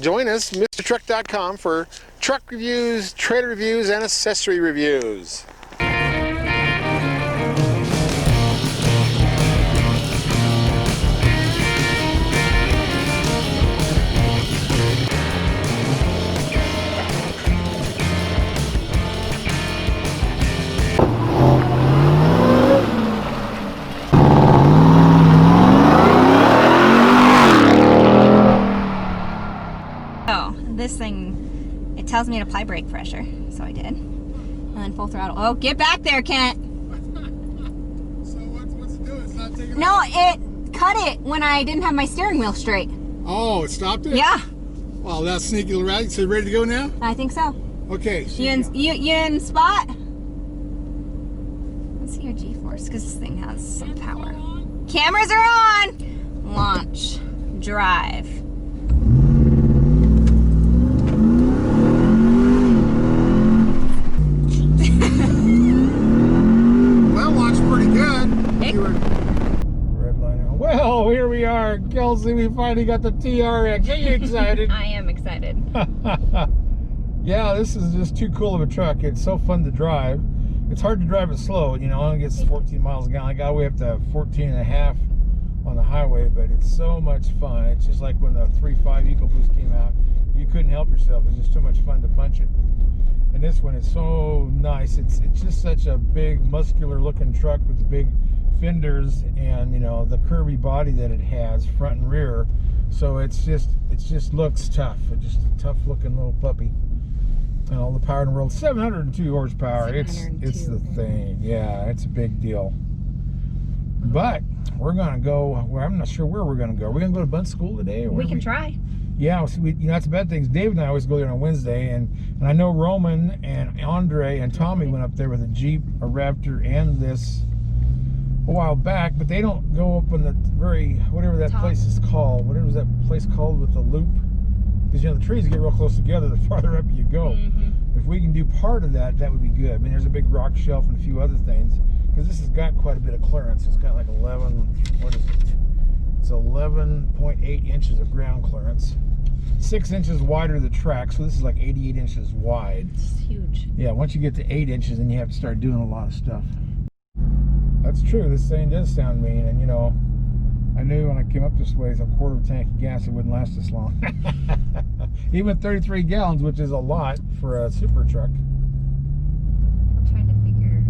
Join us, MrTruck.com, for truck reviews, trailer reviews, and accessory reviews. This thing, it tells me to apply brake pressure, so I did. And then full throttle. Oh, get back there, Kent! So what's it doing? It's not taking No, off? it cut it when I didn't have my steering wheel straight. Oh, it stopped it? Yeah. Wow, that's sneaky little rat. So ready to go now? I think so. Okay. So you in spot? Let's see your G-force, because this thing has some power. Cameras are on! Launch. Drive. Well, here we are, Kelsey. We finally got the TRX. Are you excited? I am excited. Yeah, this is just too cool of a truck. It's so fun to drive. It's hard to drive it slow. You know, it only gets 14 miles a gallon. I got all the way up to 14 and a half on the highway, but it's so much fun. It's just like when the 3.5 EcoBoost came out. You couldn't help yourself. It's just too much fun to punch it. And this one is so nice. It's just such a big, muscular-looking truck with the big fenders and, you know, the curvy body that it has, front and rear. So it just looks tough. It's just a tough-looking little puppy. And all the power in the world. 702 horsepower. 702. It's the thing. Yeah, it's a big deal. But we're gonna go. Well, I'm not sure where we're gonna go. We're gonna go to Bunt School today. Or we can try. Yeah, so you know, that's the bad thing. Dave and I always go there on Wednesday, and I know Roman and Andre and Tommy went up there with a Jeep, a Raptor, and this a while back, but they don't go up on the very, whatever that place is called. Whatever was that place called with the loop? Because, you know, the trees get real close together the farther up you go. If we can do part of that, that would be good. I mean, there's a big rock shelf and a few other things, because this has got quite a bit of clearance. It's got like 11, what is it? It's 11.8 inches of ground clearance. 6 inches wider the track, so this is like 88 inches wide. It's huge. Yeah, once you get to 8 inches, then you have to start doing a lot of stuff. That's true. This thing does sound mean, and you know, I knew when I came up this way, a quarter of a tank of gas, it wouldn't last this long. Even 33 gallons, which is a lot for a super truck. I'm trying to figure.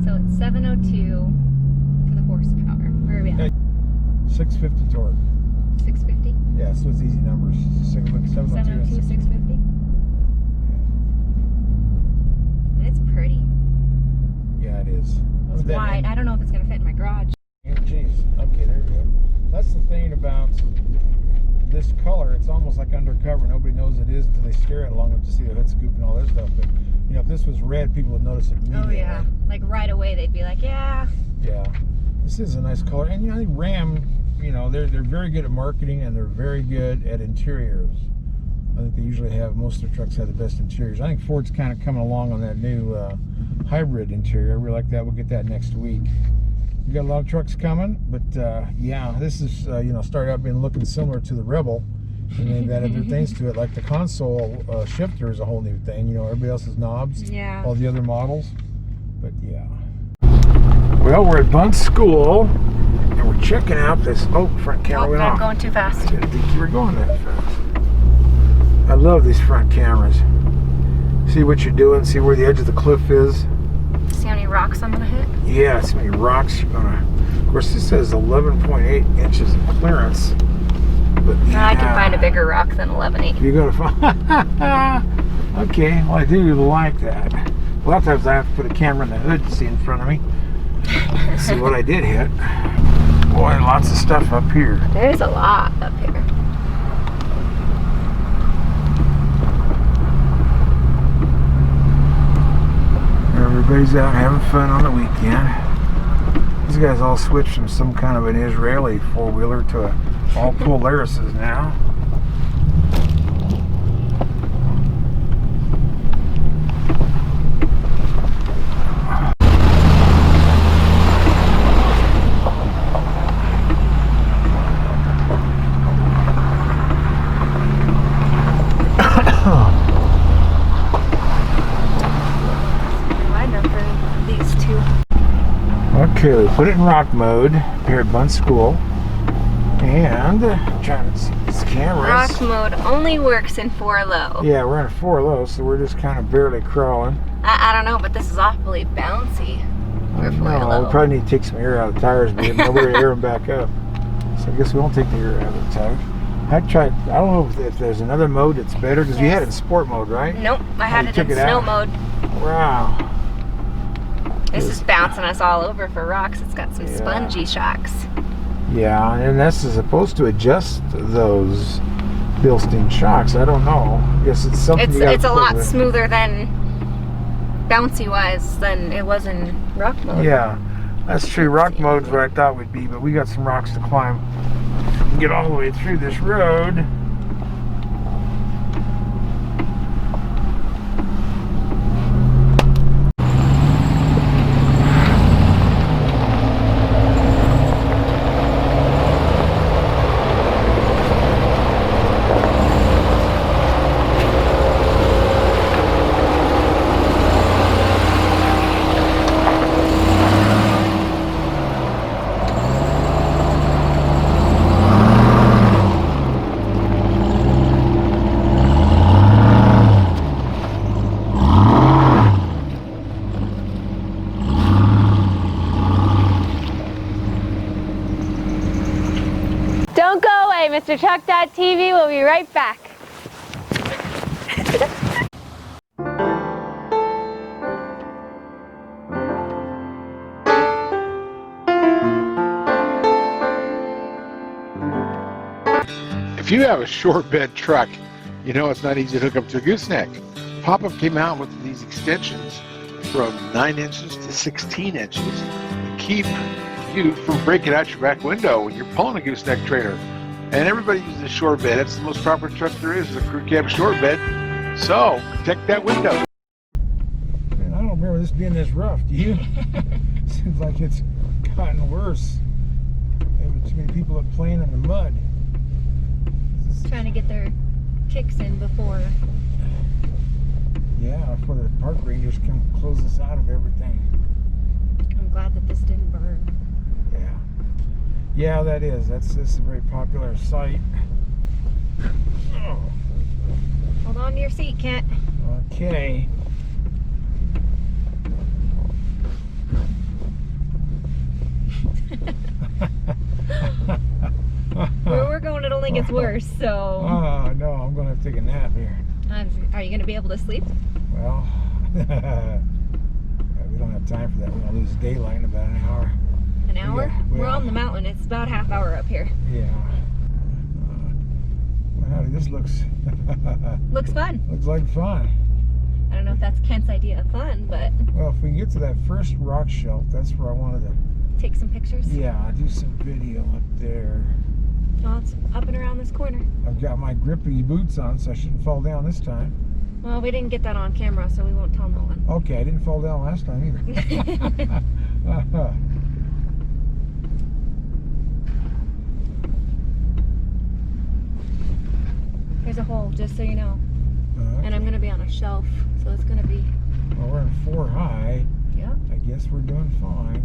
So it's 702 for the horsepower. Where are we at? 650 torque. 650? Yeah, so it's easy numbers. 702, 650? And it's pretty. Yeah, it is. It's wide. I don't know if it's going to fit in my garage. Jeez. Okay, there you go. That's the thing about this color. It's almost like undercover. Nobody knows it is until they stare at it long enough to see the hood scoop and all that stuff. But, you know, if this was red, people would notice it immediately. Oh, yeah. Like right away, they'd be like, yeah. Yeah. This is a nice color. And, you know, I think Ram, you know, they're very good at marketing, and they're very good at interiors. I think they usually have, most of their trucks have the best interiors. I think Ford's kind of coming along on that new hybrid interior. I really like that. We'll get that next week. We got a lot of trucks coming, but yeah, this is, you know, started out being looking similar to the Rebel, and they've added other things to it, like the console shifter is a whole new thing. You know, everybody else has knobs, yeah, all the other models, but yeah. Well, we're at Bunt School, and we're checking out this, front camera went off. I'm going too fast. I didn't think you were going that fast. I love these front cameras. See what you're doing, see where the edge of the cliff is. See how many rocks I'm going to hit? Yeah, see how many rocks you're going to... Of course, this says 11.8 inches of clearance. But yeah, I can find a bigger rock than 11.8. You're going to find... Okay, well, I do like that. A lot of times I have to put a camera in the hood to see in front of me. See what I did hit. Boy, lots of stuff up here. There's a lot up here. Everybody's out having fun on the weekend. These guys all switched from some kind of an Israeli four-wheeler to all Polaris's now. Okay, we put it in rock mode here at Bunt School. And trying to see these cameras. Rock mode only works in 4 low. Yeah, we're in a 4 low, so we're just kind of barely crawling. I don't know, but this is awfully bouncy. No, we probably need to take some air out of the tires, but nobody to air them back up. So I guess we won't take the air out of the tires. I don't know if there's another mode that's better, because you had it in sport mode, right? Nope, I had it in snow mode. Wow. This is bouncing us all over for rocks. It's got some spongy shocks. Yeah, and this is supposed to adjust those Bilstein shocks. I don't know. I guess it's something. It's a lot smoother than bouncy wise than it was in rock mode. Yeah, that's true. Rock mode's what I thought would be, but we got some rocks to climb. Get all the way through this road. Don't go away, Mr. Truck.tv will be right back. If you have a short bed truck, you know it's not easy to hook up to a gooseneck. Pop-Up came out with these extensions from 9 inches to 16 inches to keep you from breaking out your back window when you're pulling a gooseneck trailer. And everybody uses a short bed. That's the most proper truck there is a crew cab short bed. So protect that window. Man, I don't remember this being this rough. Do you? Seems like it's gotten worse. Maybe too many people are playing in the mud. Trying to get their kicks in before. Yeah, before the park rangers can close us out of everything. I'm glad that this didn't burn. Yeah. Yeah, that is. This is a very popular site. Oh. Hold on to your seat, Kent. Okay. Where we're going, it only gets worse, so... Oh, no, I'm going to have to take a nap here. Are you going to be able to sleep? Well, we don't have time for that. We're going to lose daylight in about an hour. An hour? We're on the mountain. It's about a half hour up here. Yeah. Well, howdy, this looks... Looks fun. Looks like fun. I don't know if that's Kent's idea of fun, but... Well, if we can get to that first rock shelf, that's where I wanted to... Take some pictures? Yeah, do some video up there. Oh, it's up and around this corner. I've got my grippy boots on, so I shouldn't fall down this time. Well, we didn't get that on camera, so we won't tell no one. Okay, I didn't fall down last time either. There's a hole, just so you know. Okay. And I'm going to be on a shelf, so it's going to be... Well, we're in 4 high. Yeah. I guess we're doing fine.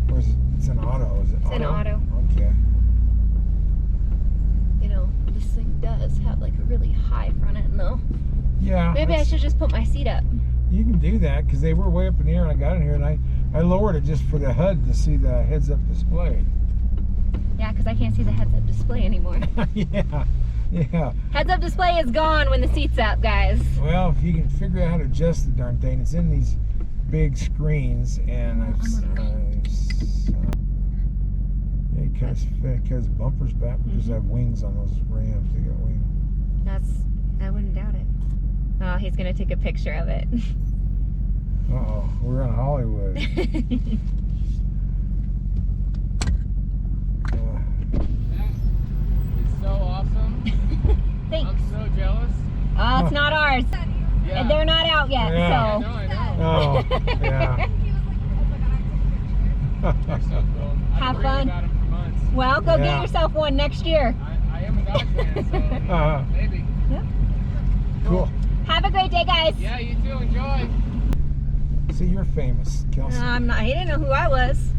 Where's it? It's an auto, is it? It's an auto. Okay. You know, this thing does have like a really high front end though. Yeah. Maybe I should just put my seat up. You can do that, because they were way up in the air and I got in here and I lowered it just for the HUD to see the heads-up display. Yeah, because I can't see the heads-up display anymore. Yeah. Yeah. Heads-up display is gone when the seat's up, guys. Well, if you can figure out how to adjust the darn thing, it's in these big screens, and it has bumpers back because they have wings on those Rams. They got wings. I wouldn't doubt it. Oh, he's gonna take a picture of it. Uh-oh, we're in Hollywood. It's so awesome. Thanks. I'm so jealous. Oh, it's not ours. Yeah. They're not out yet, Yeah. so. I know. Oh, yeah. They're so cool. I've Have been reading fun. about them for months. Well, go Yeah. get yourself one next year. I am a dog fan, so maybe. Cool. Have a great day, guys. Yeah, you too. Enjoy. See, you're famous, Kelsey. I'm not. He didn't know who I was.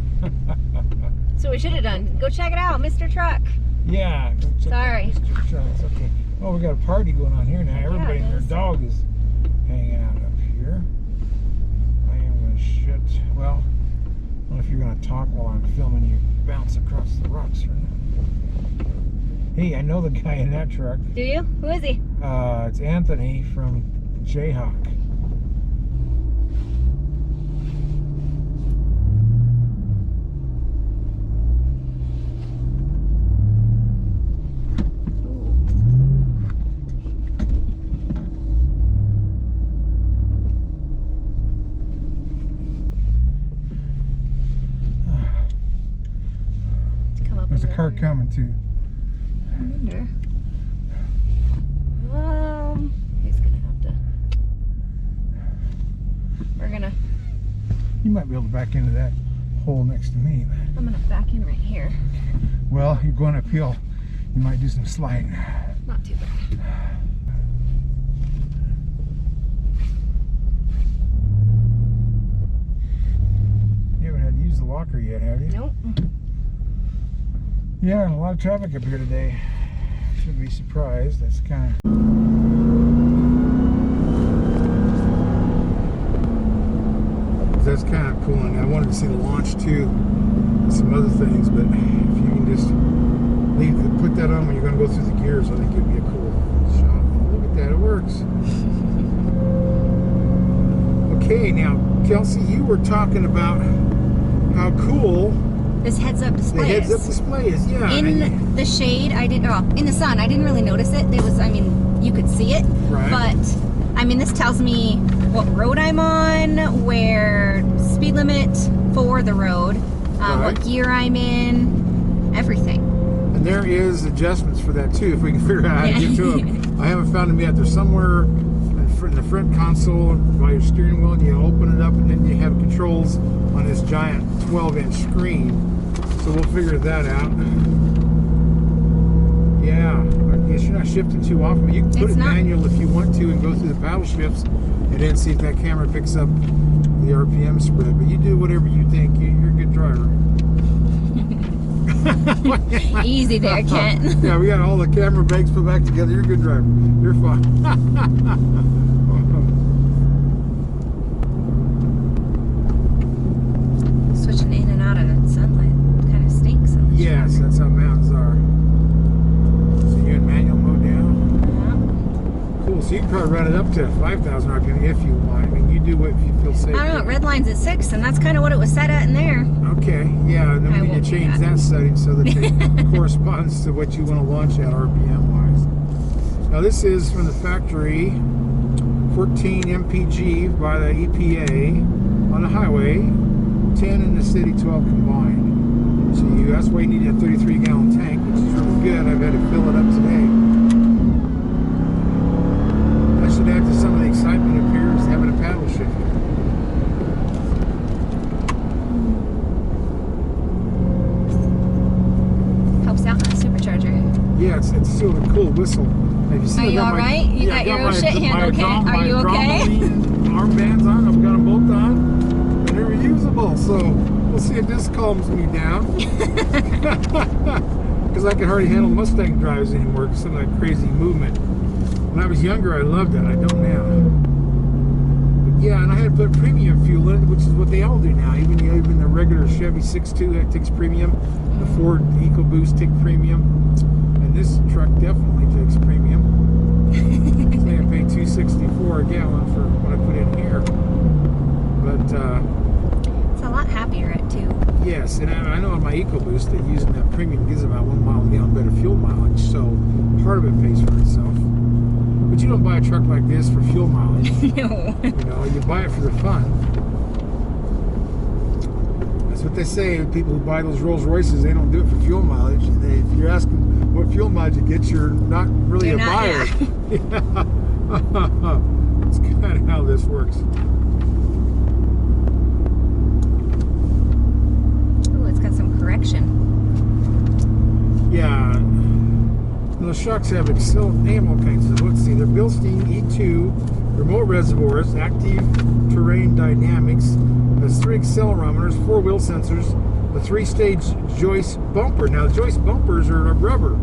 So we should have done. Go check it out, Mr. Truck. Yeah. Go check Sorry. out Mr. Trucks. Okay. Oh, we got a party going on here now. Everybody it and their is. dog is hanging out up here. I am gonna shit. Well, I don't know if you're gonna talk while I'm filming you bounce across the rocks or not. Hey, I know the guy in that truck. Do you? Who is he? It's Anthony from Jayhawk. Come up There's a in car there. coming too. I wonder. He's gonna have to. We're gonna. You might be able to back into that hole next to me. But, I'm gonna back in right here. well, you're going uphill. You might do some sliding. Not too bad. You haven't had to use the locker yet, have you? Nope. Yeah, and a lot of traffic up here today. Shouldn't be surprised. That's kind of. That's kind of cool, and I wanted to see the launch too, and some other things. But if you can just put that on when you're going to go through the gears, I think it'd be a cool shot. Look at that, it works. Okay, now Kelsey, you were talking about how cool This heads-up the display heads-up is. display is. Yeah. In the shade, I didn't. Oh, in the sun, I didn't really notice it. It was, I mean, you could see it, Right. but I mean, this tells me what road I'm on, where speed limit for the road, Right. what gear I'm in, everything. And there is adjustments for that too, if we can figure out how to get to them. I haven't found them yet. They're somewhere in the front console by your steering wheel, and you open it up, and then you have controls on this giant 12-inch screen. So we'll figure that out. Yeah, I guess you're not shifting too often, but you can put It's it not. manual if you want to and go through the paddle shifts and then see if that camera picks up the RPM spread. But you do whatever you think. You're a good driver. Easy there, Kent. Yeah, we got all the camera bags put back together. You're a good driver. You're fine. Switching in and out of sunlight kind of stinks. Yes, that's how mountains are. So you're in manual mode now? Cool. So you can probably run it up to 5,000 RPM if you want. I mean, you do what you feel safe. I don't know. Red line's at 6, and that's kind of what it was set at in there. Okay. Yeah, and then I we need won't to do change that. that setting so that it corresponds to what you want to launch at RPM wise. Now this is from the factory, 14 mpg by the EPA on the highway, 10 in the city, 12 combined. So that's why you need a 33-gallon tank, which is really good. I've had to fill it up today. That should add to some of the excitement up here is having a paddle shift. Helps out in the supercharger. Yeah, it's still a cool whistle. Have you seen Are you all right? You got your own shit handle, Kent. Are you okay? Armbands on. I've got them both on. And they're reusable, so we'll see if this calms me down. Because I can hardly handle Mustang drives anymore because of that crazy movement. When I was younger, I loved it. I don't now. But yeah, and I had to put premium fuel in, which is what they all do now. Even the regular Chevy 6.2 that takes premium. The Ford EcoBoost take premium. And this truck definitely takes premium. So I pay $2.64 a gallon for what I put in here. But It's a lot happier at 2. yes, and I know on my EcoBoost that using that premium gives about 1 mile a gallon better fuel mileage, so part of it pays for itself. But you don't buy a truck like this for fuel mileage. No. You know, you buy it for the fun. That's what they say. People who buy those Rolls Royces, they don't do it for fuel mileage. If you're asking what fuel mileage you get, you're not really You're a not, buyer. Yeah. That's kind of how this works. Ooh, it's got some correction. Yeah. Those shocks have all kinds of, let's see, they're Bilstein E2, remote reservoirs, active terrain dynamics, has 3 accelerometers, 4 wheel sensors, a 3-stage joist bumper. Now, joist bumpers are rubber.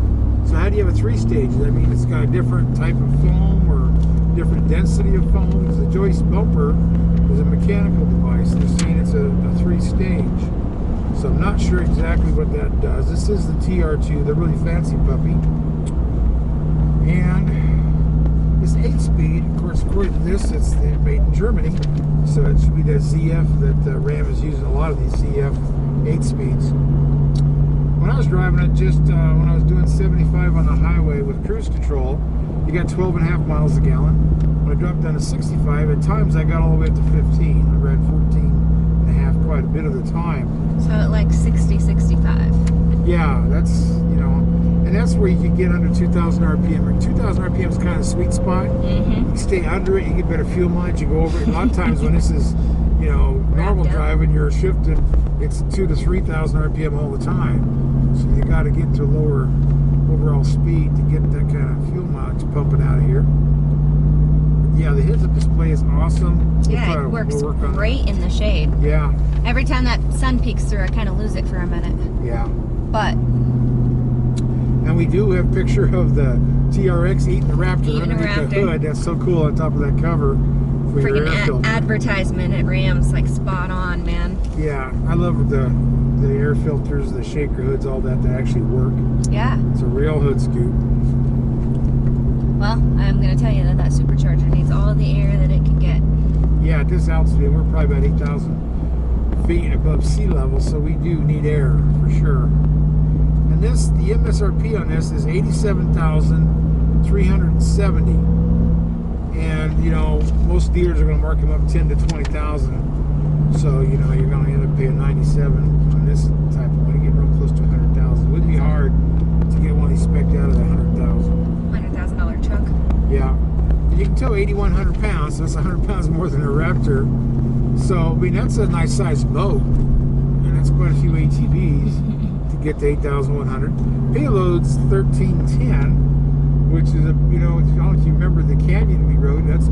So how do you have a 3-stage? That means it's got a different type of foam or different density of foam. Because the joist bumper is a mechanical device. They're saying it's a 3-stage. So I'm not sure exactly what that does. This is the TR2, the really fancy puppy. And it's 8-speed. Of course, according to this, it's made in Germany. So it should be the ZF that Ram is using, a lot of these ZF 8-speeds. When I was driving it, just when I was doing 75 on the highway with cruise control, you got 12.5 miles a gallon. When I dropped down to 65, at times I got all the way up to 15. I read 14.5 quite a bit of the time. So at like 60, 65. Yeah, that's, and that's where you can get under 2,000 RPM. 2,000 RPM is kind of a sweet spot. Mm-hmm. You stay under it, you get better fuel mileage, you go over it. A lot of times when this is, normal driving, you're shifting, it's 2,000 to 3,000 RPM all the time. So you got to get to lower overall speed to get that kind of fuel mileage pumping out of here. Yeah, the heads-up display is awesome. Yeah, it works great in the shade. Yeah. Every time that sun peeks through, I kind of lose it for a minute. Yeah. But. And we do have a picture of the TRX eating the Raptor underneath the hood. That's so cool on top of that cover. Freaking advertisement at Ram's, like spot on, man. Yeah, I love the air filters, the shaker hoods, all that actually work. Yeah. It's a real hood scoop. Well, I'm going to tell you that supercharger needs all the air that it can get. Yeah, at this altitude, we're probably about 8,000 feet above sea level, so we do need air for sure. And the MSRP on this is $87,370. And, most dealers are going to mark them up 10 to 20,000. So, you're going to end up paying 97 on this type of one. You get real close to 100,000. It would be hard to get one of these spec'd out of the 100,000. $100,000 truck. Yeah. You can tow 8,100 pounds, so that's 100 pounds more than a Raptor. So, that's a nice sized boat. And that's quite a few ATVs to get to 8,100. Payload's 1,310. Which is I don't know if you remember the canyon we rode, it was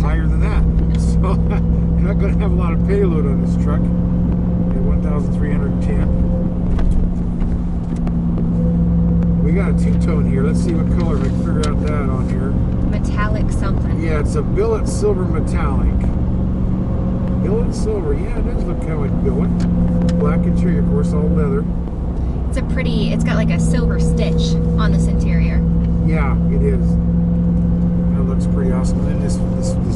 higher than that. So you're not going to have a lot of payload on this truck. At 1,310. We got a two-tone here. Let's see what color we can figure out that on here. Metallic something. Yeah, it's a billet silver metallic. Billet silver, yeah, it does look kind of like billet. Black interior, of course, all leather. It's got like a silver stitch on this interior. Yeah, it is. That looks pretty awesome. And this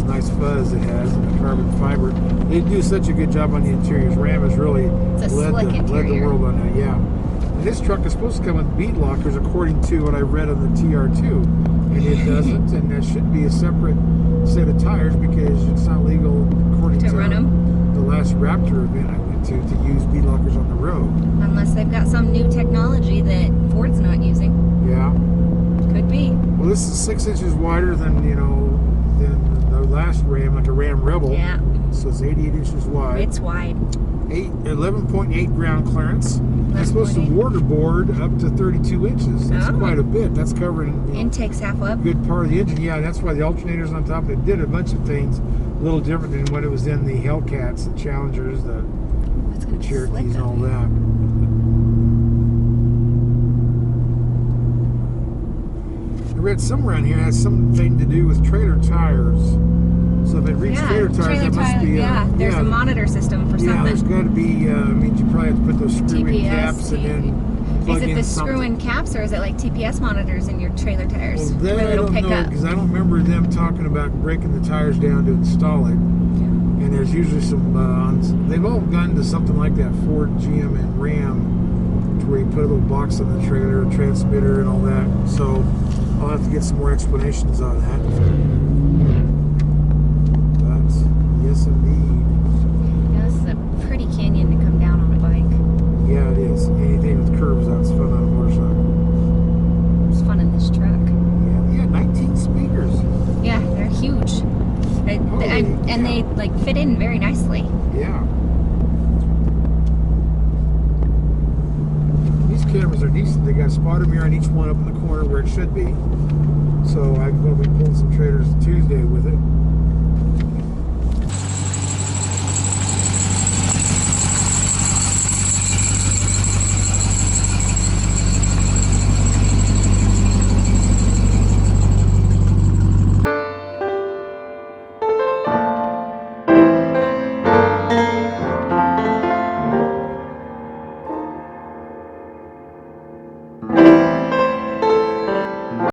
nice fuzz it has in the carbon fiber. They do such a good job on the interiors. Ram has really led the world on that. Yeah. And this truck is supposed to come with bead lockers, according to what I read on the TR2, and it doesn't. And that should be a separate set of tires because it's not legal, according to run them. The last Raptor event I went to use bead lockers on the road. Unless they've got some new technology that Ford's not using. Yeah. Could be. Well, this is 6 inches wider than than the last Ram, like a Ram Rebel. Yeah. So it's 88 inches wide. It's wide. 11.8 ground clearance. It's supposed to waterboard up to 32 inches. That's quite a bit. That's covering intake's half up. Good part of the engine. Yeah, that's why the alternator's on top. It did a bunch of things a little different than what it was in the Hellcats, the Challengers, the Cherokees, and all that. I read somewhere on here it has something to do with trailer tires. So if it reads trailer tires, that must be... there's a monitor system for something. Yeah, there's got to be... you probably have to put those screw-in caps and then plug in Is it the something. screw-in caps or is it like TPS monitors in your trailer tires? Well, that I don't know, because I don't remember them talking about breaking the tires down to install it. And there's usually some... they've all gone to something like that, Ford, GM, and Ram, to where you put a little box on the trailer, a transmitter, and all that. So I'll have to get some more explanations on that. But, yes indeed. Yeah, this is a pretty canyon to come down on a bike. Yeah, it is. Anything with curves on, it's fun on a motorcycle. It's fun in this truck. Yeah, 19 speakers. Yeah, they're huge. And they like fit in very nicely. Yeah. These cameras are decent. They got a spotter mirror on each one up in the corner where it should be. So I'm going to be pulling some trailers Tuesday with it.